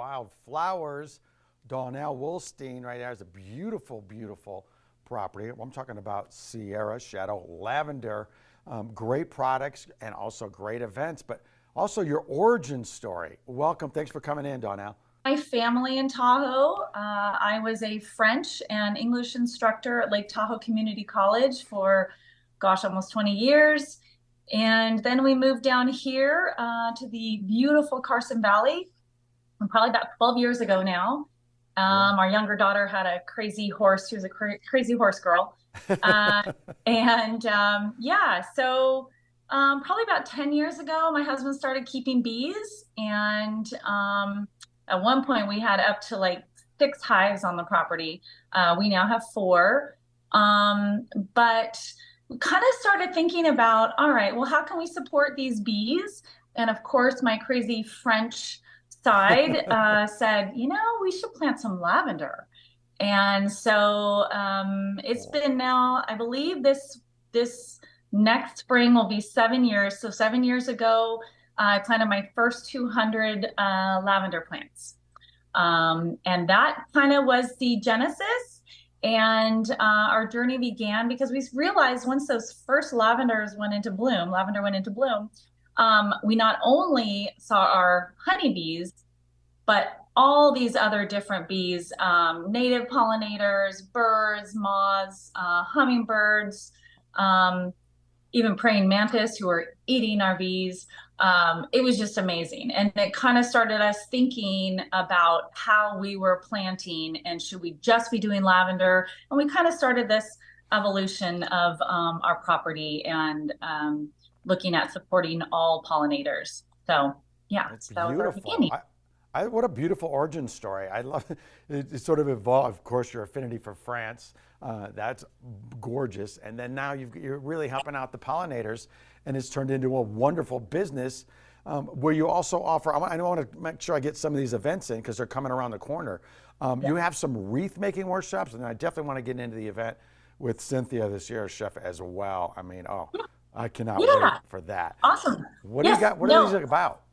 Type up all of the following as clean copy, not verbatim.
wildflowers. Donnell Wolstein right there is a beautiful, beautiful property. I'm talking about Sierra Shadow Lavender. Great products and also great events, but also your origin story. Welcome. Thanks for coming in, Donnell. My family in Tahoe. I was a French and English instructor at Lake Tahoe Community College for, gosh, almost 20 years. And then we moved down here to the beautiful Carson Valley, probably about 12 years ago now. Yeah. Our younger daughter had a crazy horse. She was a crazy horse girl. Uh, and probably about 10 years ago, my husband started keeping bees. And at one point, we had up to like 6 hives on the property. We now have 4. But we kind of started thinking about, all right, well, how can we support these bees? And of course, my crazy French side said, we should plant some lavender. And so it's been now, I believe this next spring will be 7 years. So 7 years ago, I planted my first 200 lavender plants. And that kind of was the genesis. And our journey began because we realized once those first lavender went into bloom, we not only saw our honeybees, but all these other different bees, native pollinators, birds, moths, hummingbirds, even praying mantis who are eating our bees. It was just amazing. And it kind of started us thinking about how we were planting and should we just be doing lavender? And we kind of started this evolution of our property and looking at supporting all pollinators. So yeah, It's that was our beautiful. beginning. What a beautiful origin story. I love it. It sort of evolved. Of course, your affinity for France, that's gorgeous. And then now you're really helping out the pollinators, and it's turned into a wonderful business where you also offer, I want to make sure I get some of these events in because they're coming around the corner. You have some wreath making workshops, and I definitely want to get into the event with Cynthia, the Sierra chef, as well. I mean, I cannot wait Yeah, for that. awesome. What do you Yes, got? What are these no. about?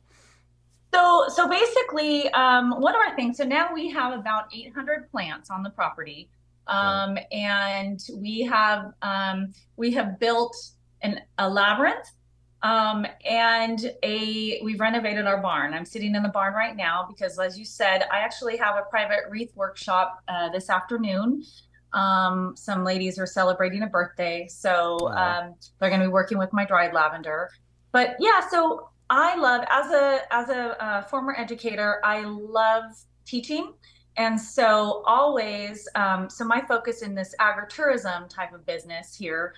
So basically, one of our things, so now we have about 800 plants on the property. Okay. And we have built a labyrinth, we've renovated our barn. I'm sitting in the barn right now because, as you said, I actually have a private wreath workshop this afternoon. Some ladies are celebrating a birthday, so Oh, they're going to be working with my dried lavender. But yeah, so I love, as a former educator, I love teaching. And so always, so my focus in this agritourism type of business here,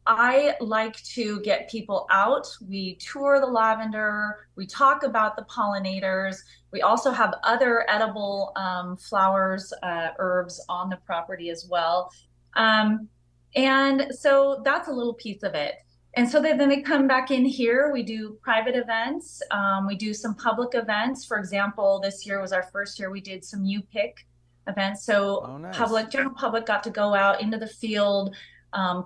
I like to get people out. We tour the lavender, we talk about the pollinators. We also have other edible flowers, herbs on the property as well. And so that's a little piece of it. And so then they come back in here. We do private events. We do some public events. For example, this year was our first year we did some U-Pick events. So oh, nice. general public got to go out into the field,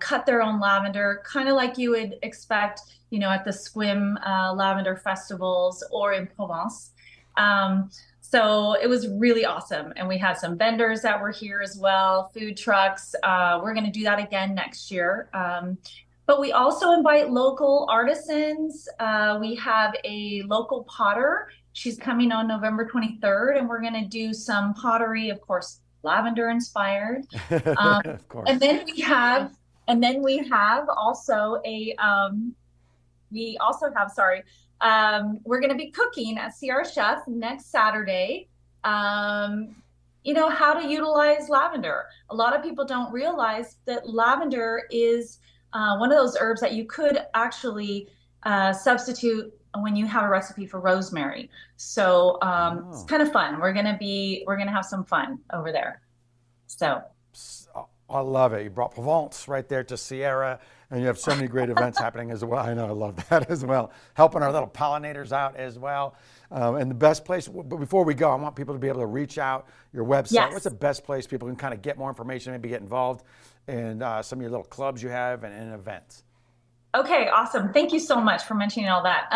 cut their own lavender, kind of like you would expect, at the swim lavender festivals or in Provence. So it was really awesome. And we had some vendors that were here as well, food trucks. We're going to do that again next year. But we also invite local artisans. We have a local potter. She's coming on November 23rd, and we're going to do some pottery, of course, lavender inspired. Um, Of and course. then we have, and then we have also sorry, we're going to be cooking at Sierra Chef next Saturday. How to utilize lavender. A lot of people don't realize that lavender is one of those herbs that you could actually substitute when you have a recipe for rosemary. So it's Oh. kind of fun. We're gonna have some fun over there. So I love it. You brought Provence right there to Sierra, and you have so many great events happening as well. I know, I love that as well. Helping our little pollinators out as well. And the best place, but before we go, I want people to be able to reach out, your website. What's the yes. best place people can kind of get more information, maybe get involved in some of your little clubs you have and events? Okay, awesome. Thank you so much for mentioning all that.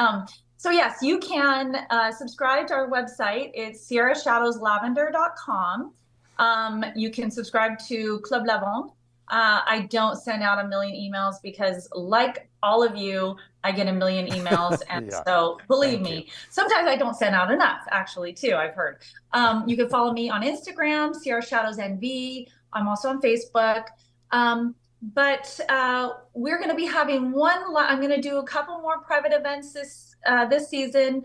So yes, you can subscribe to our website. It's sierrashadowslavender.com. You can subscribe to Club Lavande. I don't send out a million emails because, like all of you, I get a million emails. And Yeah, so believe thank you. me, sometimes I don't send out enough, actually, too, I've heard. You can follow me on Instagram, Sierra Shadows NV. I'm also on Facebook. But we're going to be having I'm going to do a couple more private events this season.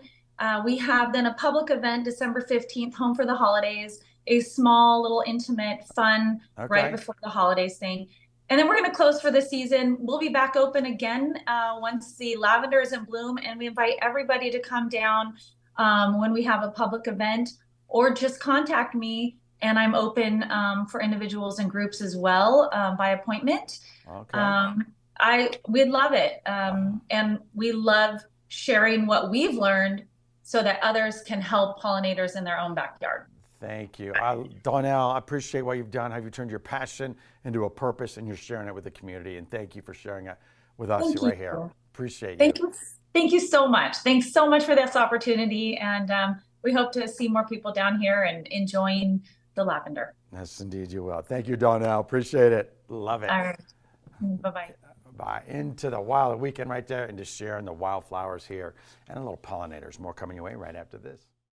We have then a public event December 15th, Home for the Holidays, a small, little intimate, fun, right Okay. before the holidays thing. And then we're going to close for the season. We'll be back open again once the lavender is in bloom. And we invite everybody to come down when we have a public event, or just contact me. And I'm open for individuals and groups as well by appointment. Okay. We'd love it. Oh, And we love sharing what we've learned so that others can help pollinators in their own backyard. thank you. Donnell, I appreciate what you've done. Have you turned your passion into a purpose and you're sharing it with the community? And thank you for sharing it with us Thank right here. you. Appreciate you. Thank you. Thank you so much. Thanks so much for this opportunity. And we hope to see more people down here and enjoying the lavender. Yes, indeed you will. Thank you, Donnell. Appreciate it. Love it. All right. Bye-bye. Bye. Into the wild weekend right there and just sharing the wildflowers here and a little pollinators. More coming your way right after this.